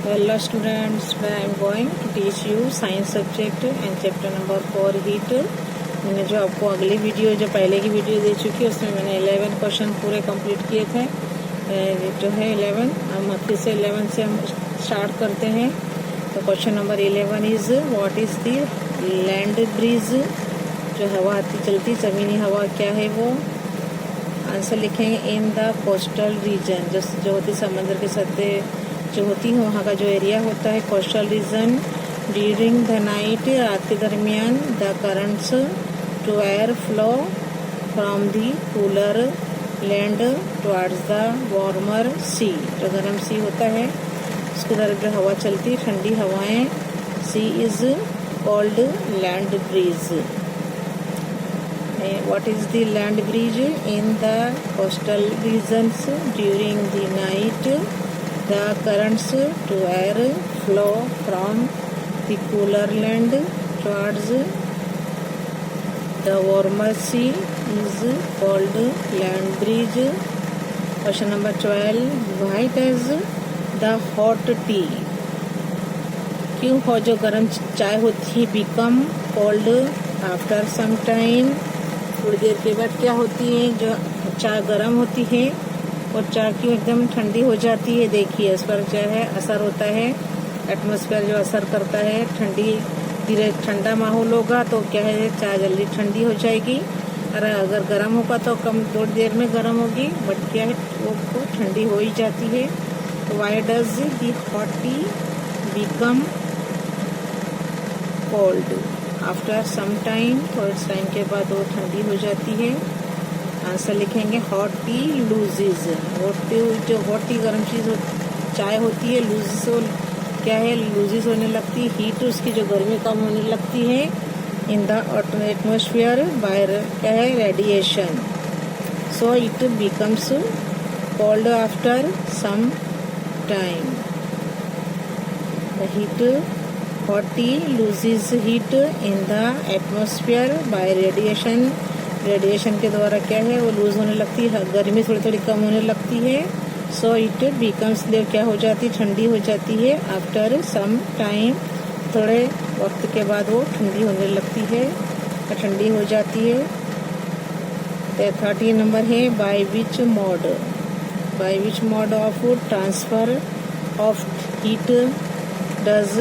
Hello students, I am going to teach you science subject and chapter number 4 heat। मैंने जो आपको अगली video जो पहले की वीडियो दे चुकी है उसमें मैंने 11 क्वेश्चन पूरे कंप्लीट किए थे। जो है 11, हम फिर से 11 से हम स्टार्ट करते हैं। तो question number 11 is what is the land breeze. जो हवा आती चलती ज़मीनी हवा क्या है वो। आंसर लिखेंगे इन द कोस्टल रीजन, जो होती समंदर के सतह जो होती है वहाँ का जो एरिया होता है coastal region. During the night, रात के दरमियान, the currents to air flow from the cooler land towards the warmer sea. जो गर्म सी होता है उसकी तरफ जो हवा चलती ठंडी हवाएं, sea is called land breeze. What is the land breeze in the coastal regions? During the night, the currents to air flow from the cooler land towards the warmer sea is called land breeze. Question number 12. Why does the hot tea, क्यों हो जो गर्म चाय होती है, become cold after some time, थोड़ी देर के बाद क्या होती है, जो चाय गर्म होती है और चाय क्यों एकदम ठंडी हो जाती है। देखिए इस पर क्या है असर होता है, एटमॉस्फेयर जो असर करता है। धीरे ठंडा माहौल होगा तो क्या है चाय जल्दी ठंडी हो जाएगी, और अगर गर्म होगा तो कम थोड़ी देर में गर्म होगी, बट क्या है वो ठंडी हो ही जाती है। तो why does the hot tea become cold after some time, थोड़े टाइम के बाद वो ठंडी हो जाती है। आंसर लिखेंगे हॉट टी लूजेज। जो हॉट टी गर्म चीज़ चाय होती है लूजेज क्या है, लूजेज होने लगती है, हीट उसकी जो गर्मी कम होने लगती है इन द एटमोसफियर बाय क्या है radiation. So it becomes cold after some time. The heat hot tea loses heat in the atmosphere by radiation। Radiation के द्वारा क्या है वो लूज होने लगती है, गर्मी थोड़ी थोड़ी कम होने लगती है। सो इट बिकम्स क्या हो जाती ठंडी हो जाती है। आफ्टर सम टाइम, थोड़े वक्त के बाद वो ठंडी होने लगती है, ठंडी हो जाती है। 13 नंबर है by which mode of transfer of heat does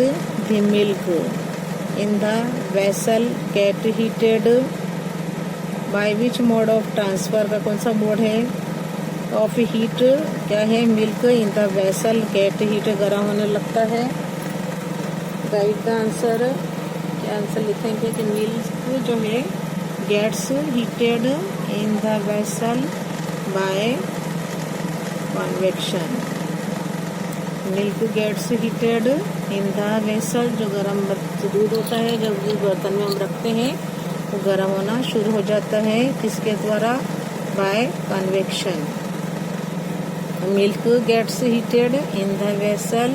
the milk in the vessel get heated। by which mode of transfer का कौन सा मोड है ऑफ हीट क्या है, milk in the vessel get heat गर्म होने लगता है। राइट द आंसर, क्या आंसर लिखेंगे कि मिल्क जो है gets heated in the vessel by convection. Milk gets heated in the vessel, जो गर्म दूध होता है जब बर्तन में हम रखते हैं वो गर्म होना शुरू हो जाता है, किसके द्वारा, by convection. Milk gets heated in the vessel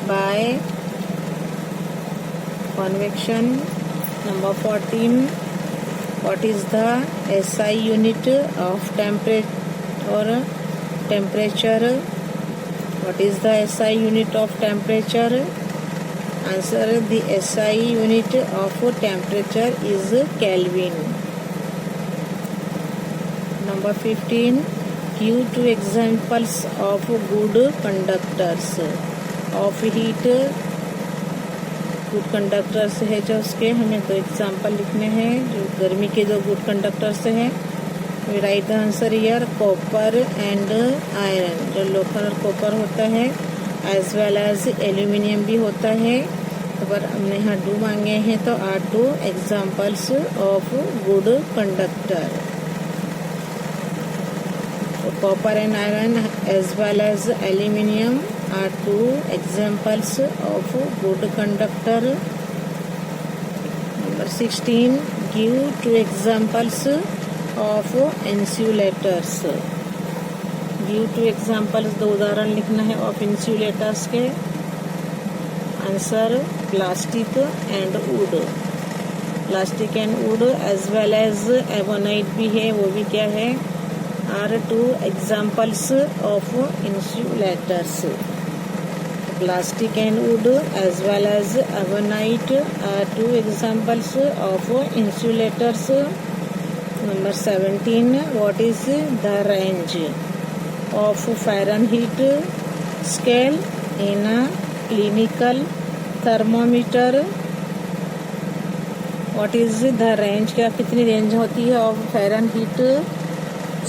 by convection. Number 14, what is the SI unit of temperature. What is the SI unit of temperature? Answer, the SI unit of temperature is Kelvin. Number 15, give 2 examples of good conductors of heat। Good conductors है जो उसके हमें 2 example लिखने हैं जो गर्मी के जो गुड कंडक्टर्स हैं। Right the answer here copper and iron. जो लोखंड और कॉपर होता है एज वेल एज एल्यूमिनियम भी होता है। तो पर हमने यहाँ 2 मांगे हैं तो are 2 examples of good conductor. Copper and iron as well as aluminium are 2 examples of good conductor. Number 16, give 2 examples of insulators. Give 2 examples, 2 उदाहरण लिखना है ऑफ इंसुलेटर्स के। Answer plastic and wood. Plastic and wood as well as ebonite भी है, वो भी क्या है, are 2 examples of insulators. Plastic and wood as well as aconite are two examples of insulators. Number 17. What is the range of Fahrenheit scale in a clinical thermometer? What is the range? क्या कितनी range होती है of Fahrenheit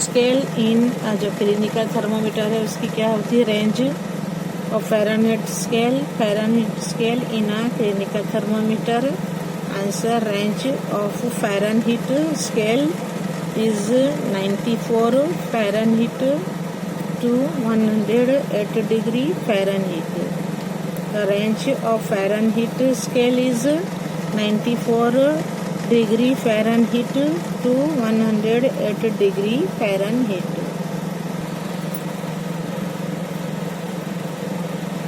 scale in जो clinical thermometer है उसकी क्या होती है range of Fahrenheit scale in a clinical thermometer? Answer: range of Fahrenheit scale is 94 Fahrenheit to 108 degree Fahrenheit. The range of Fahrenheit scale is 94 degree Fahrenheit to 108 degree Fahrenheit.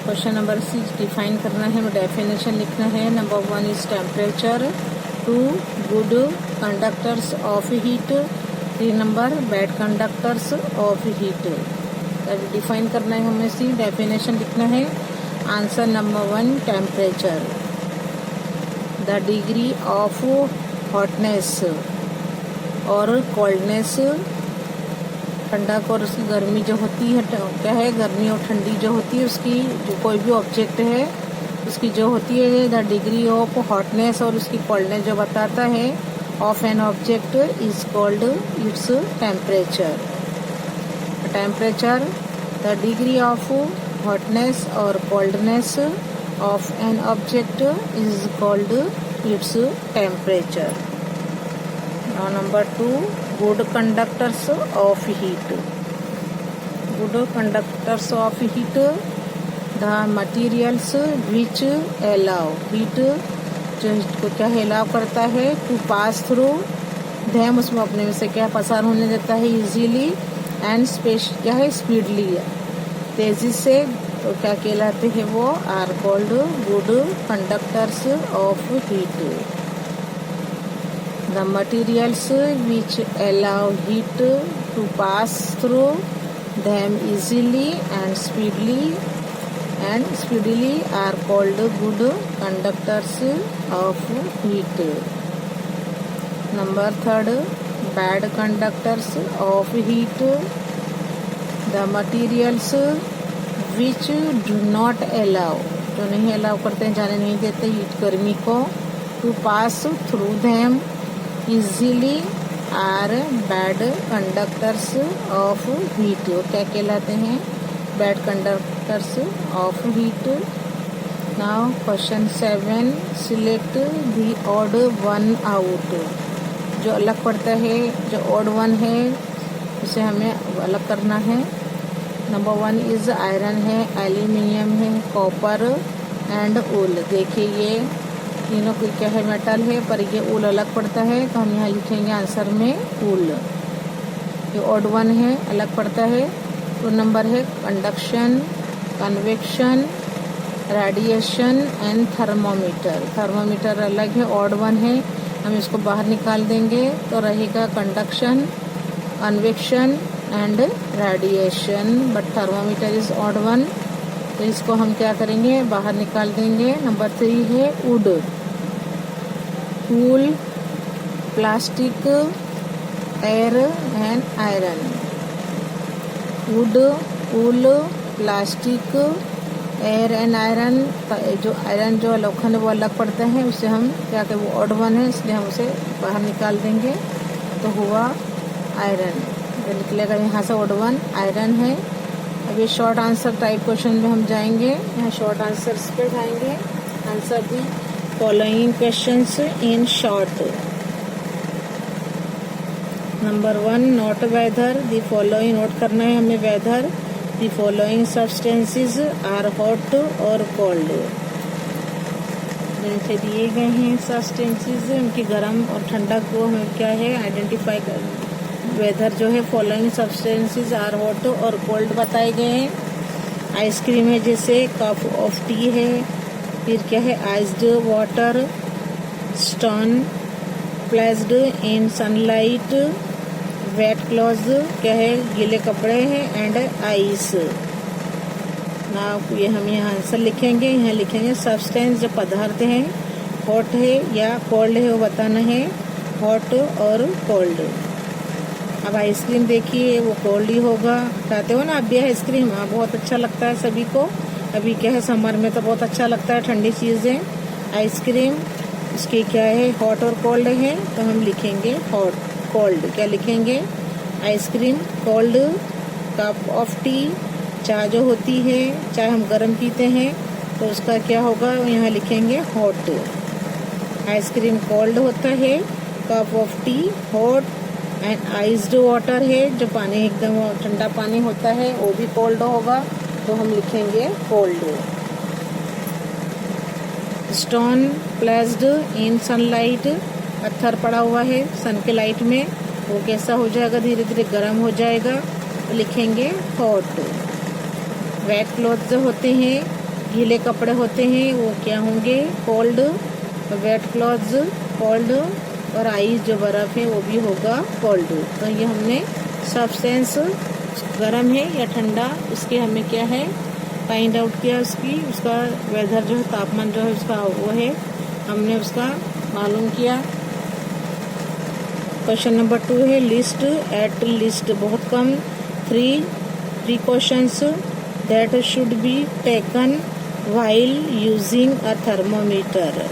Question number 6 define करना है, definition लिखना है. Number 1 is temperature. 2 good conductors of heat. 3 number bad conductors of heat. Define करना है हमें. सी definition लिखना है. Answer number 1 temperature. The degree of hotness और कोल्डनेस, ठंडक और उसकी गर्मी जो होती है, क्या है गर्मी और ठंडी जो होती है उसकी, जो कोई भी ऑब्जेक्ट है उसकी जो होती है द डिग्री ऑफ हॉटनेस और उसकी कोल्डनेस जो बताता है of an object is called its temperature. Temperature the degree of hotness और coldness of an object is called its temperature. Number 2 good conductors of heat. Good conductors of heat the materials which allow heat, जो को क्या allow करता है to pass through धैम, उसमें अपने में से क्या पसार होने देता है इजीली एंड स्पेस क्या है स्पीडली, तेजी से, तो क्या कहलाते हैं वो are called good conductors of heat. The materials which allow heat to pass through them easily and speedily are called good conductors of heat. Number 3 bad conductors of heat. The materials which do not allow, जो नहीं allow करते हैं, जाने नहीं देते heat गर्मी को, to pass through them easily are bad conductors of heat. वो क्या कहलाते हैं bad conductors of heat. Now question 7 select the odd one out. जो अलग पड़ता है, जो odd one है उसे हमें अलग करना है. नंबर 1 इज आयरन है, एल्यूमिनियम है, कॉपर एंड वूल. देखिए ये तीनों की क्या है मेटल है, पर ये वूल अलग पड़ता है तो हम यहाँ लिखेंगे आंसर में वूल. ये ऑड वन है, अलग पड़ता है. 2 नंबर है conduction, convection, radiation and thermometer. Thermometer अलग है, ऑड वन है, हम इसको बाहर निकाल देंगे तो रहेगा conduction, convection and radiation, but thermometer is odd one, तो इसको हम क्या करेंगे बाहर निकाल देंगे. नंबर 3 है would. Wool, plastic, air and iron. Would, wool, plastic, air and iron. जो आयरन जो लोखंड वो अलग पड़ता है, उससे हम क्या करें, वो ऑड वन है इसलिए हम उसे बाहर निकाल देंगे तो हुआ आयरन. जो निकलेगा यहाँ से ऑड वन आयरन है. अब ये शॉर्ट आंसर टाइप क्वेश्चन में हम जाएंगे. यहाँ शॉर्ट आंसर्स पे जाएंगे. Answer the following questions in short. Number 1 note weather. The following note करना है हमें weather. The following substances are hot और कोल्ड. जिनसे दिए गए हैं सब्सटेंसेस उनकी गर्म और ठंडक को हमें क्या है आइडेंटिफाई कर. वेदर जो है फॉलोइंग सब्सटेंसेस आर हॉट और कोल्ड बताए गए हैं. आइसक्रीम है जैसे, कप ऑफ टी है, फिर क्या है iced water, stone, placed in sunlight, wet cloth क्या है गीले कपड़े हैं, एंड आइस. ना ये हम यहाँ आंसर लिखेंगे। यहाँ लिखेंगे सब्सटेंस जो पदार्थ है, हॉट है या कोल्ड है वो बताना है, हॉट और कोल्ड। अब आइसक्रीम देखिए वो कोल्ड ही होगा। खाते हो ना आप भी आइसक्रीम? हाँ, बहुत अच्छा लगता है सभी को। अभी क्या है, समर में तो बहुत अच्छा लगता है ठंडी चीज़ें। आइसक्रीम इसकी क्या है, हॉट और कोल्ड है, तो हम लिखेंगे हॉट कोल्ड। क्या लिखेंगे? Ice cream cold. Cup of T, चाय जो होती है, चाय हम गर्म पीते हैं तो उसका क्या होगा, यहाँ लिखेंगे हॉट। आइसक्रीम कोल्ड होता है, cup of T hot, and iced water है जो पानी एकदम ठंडा पानी होता है वो भी कोल्ड होगा, तो हम लिखेंगे cold. Stone placed in sunlight, पत्थर पड़ा हुआ है सन के लाइट में, वो कैसा हो जाएगा, धीरे धीरे गर्म हो जाएगा, तो लिखेंगे हॉट। वेट क्लॉथ जो होते हैं, गीले कपड़े होते हैं, वो क्या होंगे, कोल्ड। वेट क्लॉथ्स कोल्ड, और आइस जो बर्फ़ है वो भी होगा कोल्ड। तो ये हमने सब्सटेंस गर्म है या ठंडा, उसके हमें क्या है फाइंड आउट किया, उसका वेदर जो है, तापमान जो है उसका वो है, हमने उसका मालूम किया। क्वेश्चन नंबर 2 है लिस्ट एट लिस्ट, बहुत कम 3 precautions that should be taken while using a thermometer.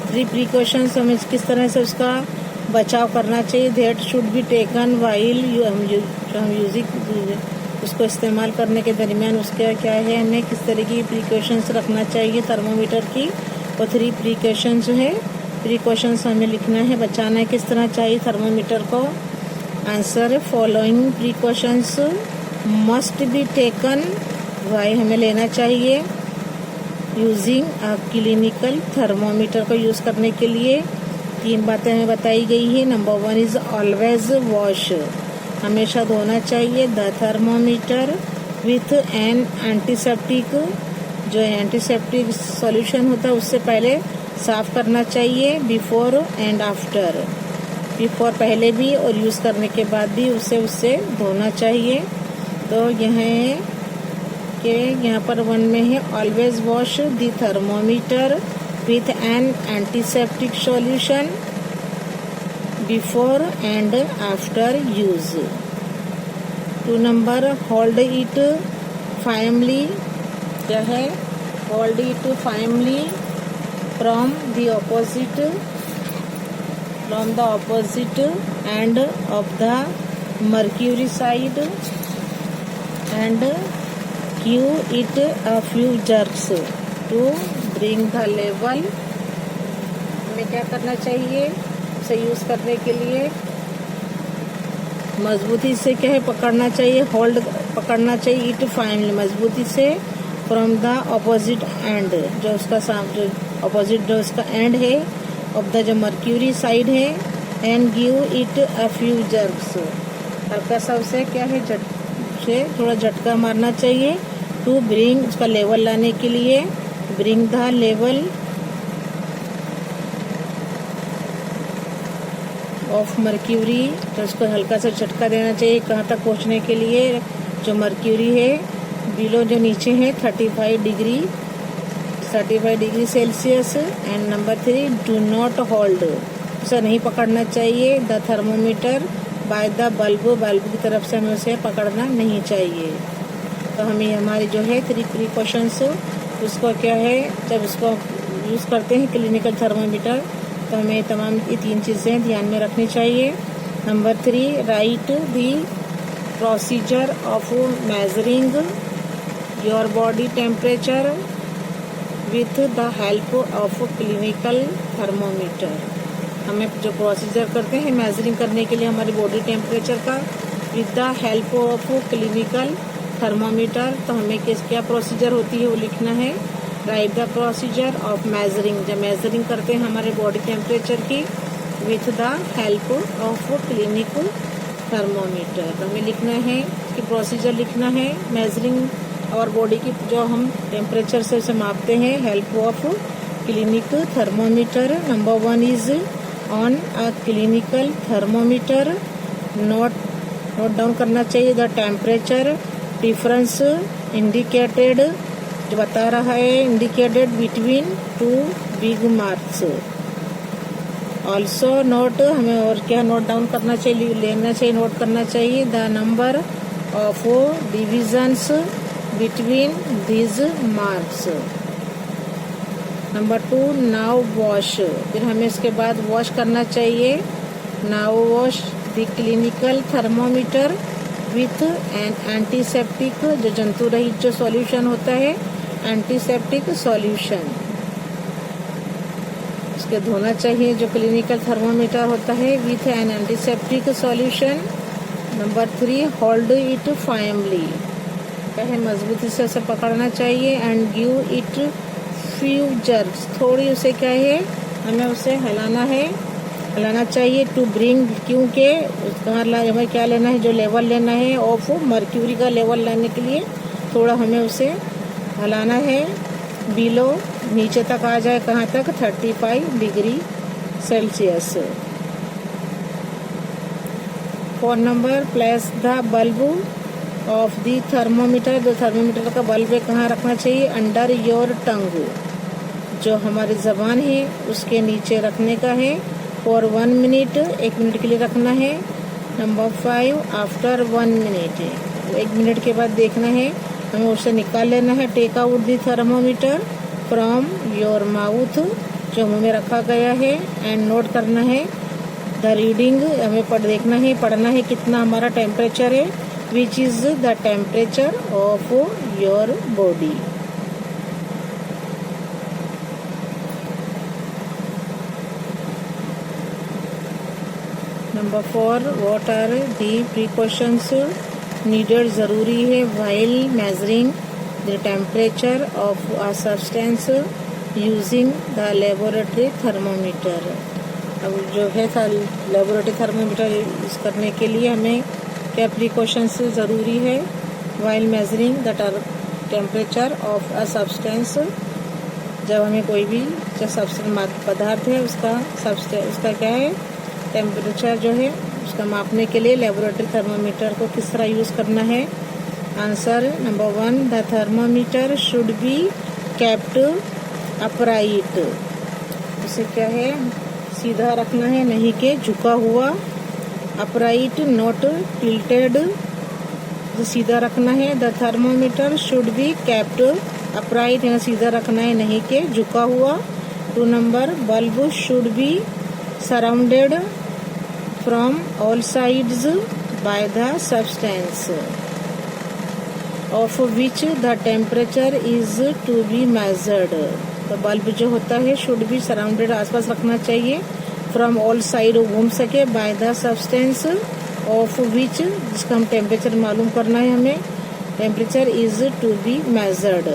3 precautions हमें किस तरह से उसका बचाव करना चाहिए, that should be taken while हम यूजिंग, उसको इस्तेमाल करने के दरमियान उसका क्या है, हमें किस तरह की प्रिकॉशंस रखना चाहिए थर्मोमीटर की। और 3 प्रिकॉशंस है, प्रिकॉशंस हमें लिखना है, बचाना है किस तरह चाहिए थर्मोमीटर को। Answer following precautions must be taken why, हमें लेना चाहिए यूजिंग अ क्लिनिकल थर्मोमीटर को यूज़ करने के लिए 3 बातें हमें बताई गई है। नंबर 1 इज़ ऑलवेज वॉश, हमेशा धोना चाहिए the thermometer with an antiseptic, जो एंटीसेप्टिक सॉल्यूशन होता है उससे पहले साफ करना चाहिए। बिफोर एंड आफ्टर, बिफोर पहले भी और यूज़ करने के बाद भी उससे धोना चाहिए। तो यह है कि यहाँ पर 1 में है always wash the thermometer with an antiseptic solution before and after use. 2 number hold it firmly, क्या है, hold it firmly from the opposite end of the mercury side and give it a few jerks to bring the level. हमें क्या करना चाहिए उसे use करने के लिए, मजबूती से क्या है पकड़ना चाहिए, होल्ड पकड़ना चाहिए, इट फाइनली मजबूती से, फ्रॉम द ऑपोजिट एंड, जो उसका जो ऑपोजिट जो उसका एंड है ऑफ द जो मर्क्यूरी साइड है, and give it a few jerks, हल्का सा उसे क्या है से थोड़ा झटका मारना चाहिए, टू ब्रिंग उसका लेवल लाने के लिए, bring the level of mercury, तो उसको हल्का सा झटका देना चाहिए, कहाँ तक पहुँचने के लिए, जो मर्क्यूरी है बिलो जो नीचे है 35 degree Celsius. And number 3 do not hold, उसे नहीं पकड़ना चाहिए the thermometer by the bulb की तरफ से हमें उसे पकड़ना नहीं चाहिए। तो हमें हमारी जो है 3 प्रिकॉशंस, उसको क्या है जब उसको यूज़ करते हैं क्लिनिकल थर्मोमीटर, तो हमें तमाम ये 3 चीज़ें ध्यान में रखनी चाहिए। Number 3 right the procedure of measuring your body temperature with the help of clinical thermometer. हमें जो प्रोसीजर करते हैं मेजरिंग करने के लिए हमारी बॉडी टेम्परेचर का, with the help of clinical thermometer, तो हमें क्या प्रोसीजर होती है वो लिखना है। Write the procedure of measuring, जब मेजरिंग करते हैं हमारे बॉडी टेम्परेचर की, with the help of clinical thermometer, तो हमें लिखना है कि प्रोसीजर लिखना है मेजरिंग और बॉडी की जो हम टेम्परेचर से उसे मापते हैं, help of clinical thermometer. Number 1 is on a clinical thermometer, note down करना चाहिए द टेम्परेचर डिफरेंस इंडिकेटेड, जो बता रहा है indicated between two big marks. Also note, हमें और क्या नोट डाउन करना चाहिए, लेना चाहिए, नोट करना चाहिए the number of divisions between these marks. Number 2 now wash, फिर हमें इसके बाद वॉश करना चाहिए। Now wash the clinical thermometer with an antiseptic, जो जंतु रहित जो सॉल्यूशन होता है, एंटीसेप्टिक सॉल्यूशन, इसके धोना चाहिए जो क्लिनिकल थर्मोमीटर होता है with an antiseptic solution. Number 3 hold it firmly, कहे मजबूती से उसे पकड़ना चाहिए। And give it few jerks, थोड़ी उसे क्या है, हमें उसे हिलाना चाहिए। टू ब्रिंग, क्योंकि हमें क्या लेना है, जो लेवल लेना है ऑफ मर्क्यूरी का लेवल लाने के लिए थोड़ा हमें उसे हिलाना है। बिलो, नीचे तक आ जाए, कहाँ तक, 35 degree Celsius. 4 number place the bulb of the thermometer, जो थर्मोमीटर का बल्ब है कहाँ रखना चाहिए, अंडर योर टंग, जो हमारी जबान है उसके नीचे रखने का है। फॉर 1 मिनट, 1 मिनट के लिए रखना है। नंबर 5 आफ्टर 1 मिनट, 1 मिनट के बाद देखना है, हमें उसे निकाल लेना है। Take out the thermometer from your mouth, जो मुंह में रखा गया है। एंड नोट करना है द रीडिंग, हमें पढ़ना है कितना हमारा टेम्परेचर है, which is the temperature of your body. Number 4 what are the precautions needed, ज़रूरी है while measuring the temperature of a substance using the laboratory thermometer. अब जो है लेबोरेटरी थर्मोमीटर यूज़ करने के लिए हमें क्या प्रिकॉशंस ज़रूरी है, while measuring the temperature of a substance, जब हमें कोई भी जो सब्सटेंस पदार्थ है उसका क्या है टेम्परेचर जो है उसका मापने के लिए लेबोरेटरी थर्मोमीटर को किस तरह यूज़ करना है। Answer number 1 the thermometer should be kept upright, उसे क्या है सीधा रखना है, नहीं कि झुका हुआ। अपराइट नॉट टिल्टेड, जो सीधा रखना है। The thermometer should be kept upright, यानी सीधा रखना है, नहीं कि झुका हुआ। 2 number bulb should be surrounded from all sides by the substance of which the temperature is to be measured. तो बल्ब जो होता है शुड बी सराउंडेड, आसपास रखना चाहिए, फ्रॉम ऑल साइड, घूम सके, by the substance of which, जिसका हम टेम्परेचर मालूम करना है हमें, temperature is to be measured.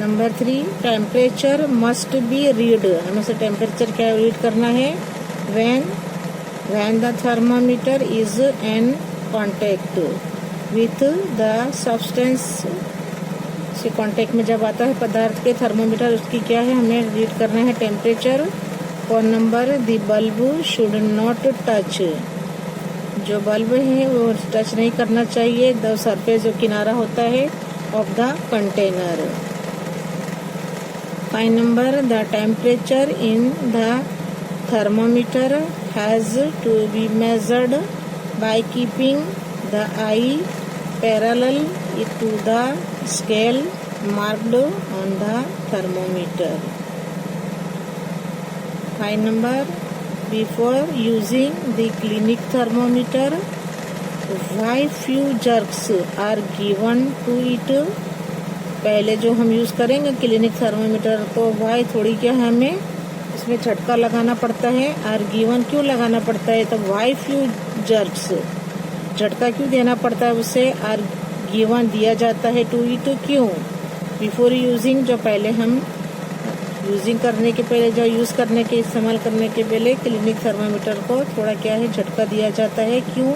Number 3 temperature must be read, हमें से टेम्परेचर क्या रीड करना है, when the thermometer is in contact with the substance, से कांटेक्ट में जब आता है पदार्थ के थर्मोमीटर, उसकी क्या है हमें रीड करना है temperature. 4 number the bulb should not touch, जो बल्ब है वो टच नहीं करना चाहिए द सरफेस, जो किनारा होता है of the container. 5 number the temperature in the thermometer has to be measured by keeping the eye parallel to the scale marked on the thermometer. 5 number before using the clinic thermometer, why few jerks are given to it, पहले जो हम use करेंगे clinic thermometer को Y थोड़ी क्या है हमें इसमें झटका लगाना पड़ता है। आर गिवन क्यों लगाना पड़ता है, तो वाई फ्यू जर्क्स, झटका क्यों देना पड़ता है उसे, आर गिवन दिया जाता है टू इट क्यों, बिफोर यूजिंग, जो पहले हम यूजिंग करने के पहले, जो यूज़ करने के इस्तेमाल करने के पहले क्लिनिक थर्मोमीटर को थोड़ा क्या है झटका दिया जाता है, क्यों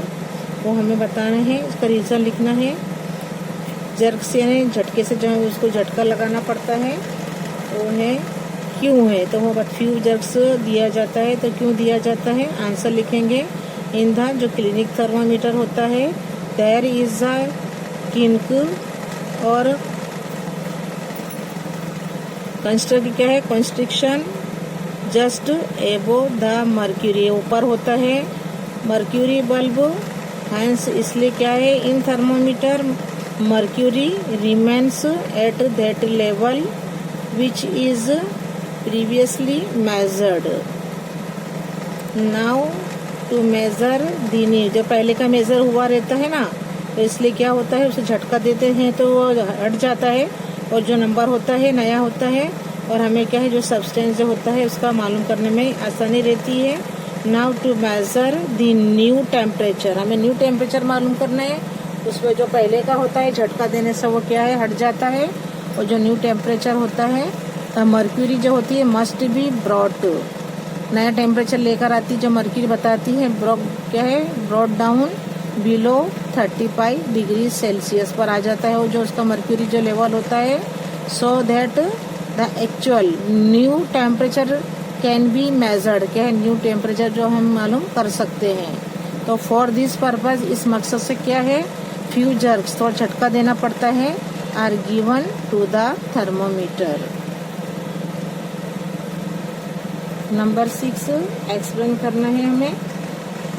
वो हमें बताना है, इसका रीज़न लिखना है। जर्क से यानी झटके से जो है उसको झटका लगाना पड़ता है वो है क्यों है, तो वो फ्यू जर्क्स दिया जाता है, तो क्यों दिया जाता है आंसर लिखेंगे। इन द जो क्लिनिक थर्मोमीटर होता है देयर इज अ किंक और कंस्ट्रक्ट क्या है, constriction just above the mercury, ऊपर होता है मर्क्यूरी बल्ब, हैंस इसलिए क्या है, in thermometer mercury remains at that level which is previously measured. Now to measure the need, जो पहले का मेजर हुआ रहता है ना, तो इसलिए क्या होता है, उसे झटका देते हैं तो वो हट जाता है और जो नंबर होता है नया होता है, और हमें क्या है, जो सब्सटेंस जो होता है उसका मालूम करने में आसानी रहती है। Now to measure the new temperature, हमें न्यू टेम्परेचर मालूम करना है, उसमें जो पहले का होता है झटका देने से वो क्या है, हट जाता है, और जो न्यू टेम्परेचर होता है तो मर्क्यूरी जो होती है मस्ट बी ब्रॉट, नया टेम्परेचर लेकर आती, जो मर्क्यूरी बताती है क्या है, brought down below 35 degree Celsius पर आ जाता है, और जो उसका मर्क्यूरी जो लेवल होता है, so that the actual new temperature can be measured, क्या है, न्यू टेम्परेचर जो हम मालूम कर सकते हैं। तो फॉर दिस पर्पज, इस मकसद से क्या है, फ्यू जर्क्स, थोड़ा झटका देना पड़ता है, are given to the thermometer. Number 6 explain करना है हमें।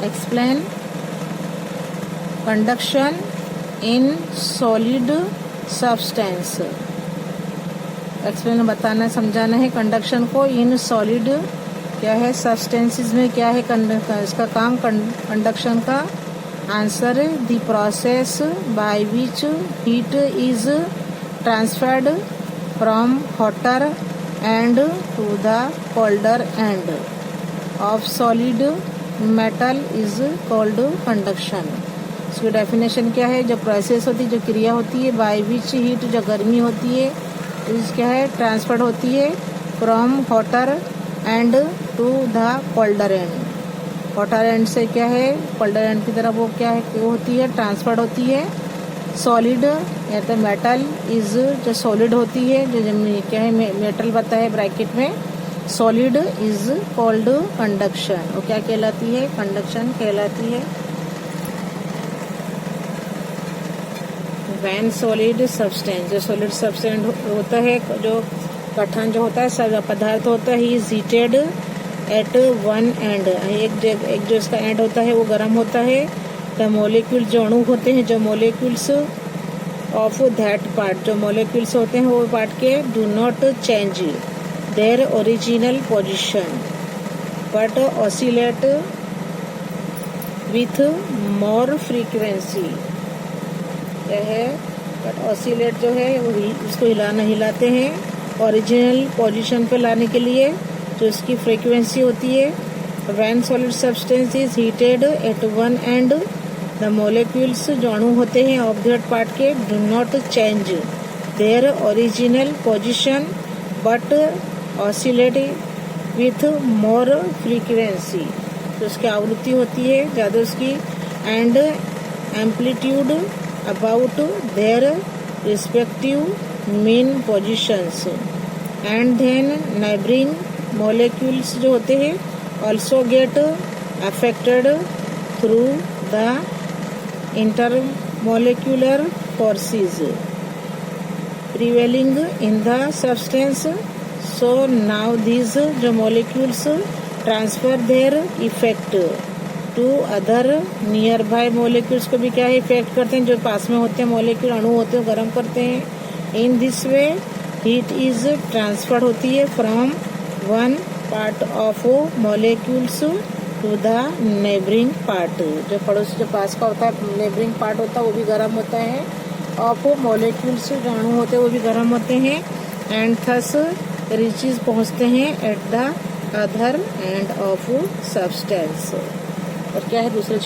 Explain conduction in solid substance, explain बताना समझाना है कंडक्शन को इन सॉलिड क्या है, सब्सटेंसेस में क्या है, इसका काम कंडक्शन का। Answer the process by which heat is transferred from hotter end to the colder end of solid metal is called conduction. इसकी डेफिनेशन क्या है, जो प्रोसेस होती है, जो क्रिया होती है, बाय विच हीट जो गर्मी होती है, इस क्या है, ट्रांसफर होती है from hotter end to the colder end, hotter end से क्या है, कोल्डर एंड की तरफ वो क्या है, वो होती है, ट्रांसफर होती है। सॉलिड या तो मेटल इज जो सॉलिड होती है, जो क्या है, मेटल बताया है ब्रैकेट में, सॉलिड इज कॉल्ड कंडक्शन, वो क्या कहलाती है, कंडक्शन कहलाती है। वैन सॉलिड सब्सटेंस, जो सॉलिड सब्सटेंस होता है, जो कठिन जो होता है, सब पदार्थ होता है, is heated at one end, एक जो इसका एंड होता है वो गर्म होता है। द मोलिक्यूल जो अणु होते हैं, जो मोलिक्यूल्स ऑफ दैट पार्ट, जो मोलिक्यूल्स होते हैं वो पार्ट के do not change their original position but oscillate with more frequency, क्या है, बट ऑसिलेट जो है वो उसको हिलाते हैं ओरिजिनल पोजीशन पे लाने के लिए, जो इसकी फ्रीक्वेंसी होती है। When solid substance is heated at one end, the molecules जो अणु होते हैं ऑफ दैट पार्ट के do not change their original position but oscillate with more frequency, तो उसकी आवृत्ति होती है ज़्यादा उसकी, and amplitude about their respective mean positions, and then neighbouring molecules जो होते हैं also get affected through the intermolecular forces prevailing in the substance. So now these जो molecules transfer their effect to other nearby molecules को भी क्या है effect करते हैं, जो पास में होते हैं मोलिक्यूल अणु होते हैं गर्म करते हैं। In this way heat is transfer होती है from one part of molecules to the neighbouring part, जो पड़ोस जो पास का होता है नेबरिंग पार्ट होता है वो भी गर्म होता है, ऑफ मोलिक्यूल्स जो अणु होते हैं वो भी गर्म होते हैं, एंड थस रीचेज पहुंचते हैं at the other end of substance. और क्या है दूसरे